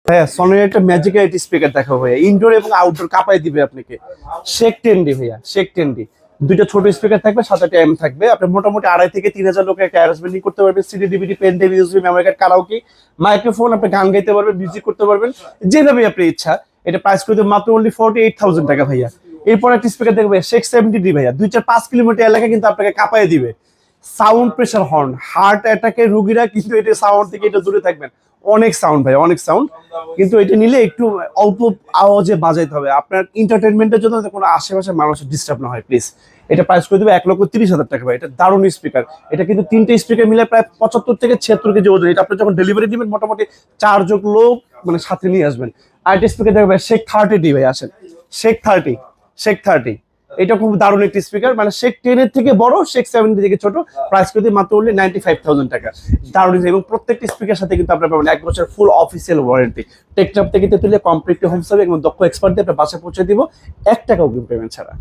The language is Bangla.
ভাইয়া সনির একটা ম্যাজিক লাইট স্পিকার দেখো ভাইয়া, ইনডোর এবং আউটডোর কাঁপাই দিবে আপনাকে। শেক 10D ভাইয়া, শেক 10D। দুইটা ছোট স্পিকার থাকবে, 7-8 এম থাকবে। আপনি মোটামুটি 2,500 থেকে 3,000 লোকের একটা অ্যারেঞ্জমেন্ট করতে পারবেন। CD, DVD, pen drive, USB, memory card, karaoke, microphone, আপনি গান গাইতে পারবেন, মিউজিক করতে পারবেন, যেভাবে আপনার ইচ্ছা। এটা প্রাইস করে দেবো মাত্র অনলি 48,000 টাকা ভাইয়া। এরপর একটা স্পিকার দেখবে শেক 70D ভাইয়া, 2-4-5 কিলোমিটার এলাকা কিন্তু আপনাকে কাঁপাই দিবে। সাউন্ড প্রেসার হর্ন, হার্ট অ্যাটাকের রোগীরা কিন্তু এটা সাউন্ড থেকে এটা দূরে থাকবেন। অনেক সাউন্ড ভাই, অনেক সাউন্ড। কিন্তু এটা নিলে একটু অল্প আওয়াজে বাজাইতে হবে, আপনার এন্টারটেনমেন্টের জন্য যাতে কোনো আশেপাশে মানুষের ডিস্টার্ব না হয় প্লিজ। এটা প্রাইস করে দেবে 1,30,000 টাকা ভাই। এটা দারুণ স্পিকার। এটা কিন্তু 3টে স্পিকার মিলে প্রায় 75 থেকে 76 কেজি ওজন। এটা আপনি যখন ডেলিভারি দিবেন মোটামুটি 4 জন লোক মানে সাথে নিয়ে আসবেন। আর একটা স্পিকার দেখবে শেক 30D ভাই, আসেন শেক 30, শেক 30। এটা খুব দারুণ একটি স্পিকার, মানে শেক 10 এর থেকে বড়, শেক 70 থেকে ছোট। প্রাইস করে দিই মাত্র অনলি 95,000 টাকা। দারুণ। এবং প্রত্যেকটি স্পিকার সাথে কিন্তু আপনারা পাবেন 1 বছর ফুল অফিসিয়াল ওয়ারেন্টি। টেকটপ থেকে তুলে কমপ্লিটলি হোম সার্ভিস এবং দক্ষ এক্সপার্ট দিয়ে আপনার বাসায় পৌঁছে দিব 1 টাকাও অগ্রিম পেমেন্ট ছাড়া।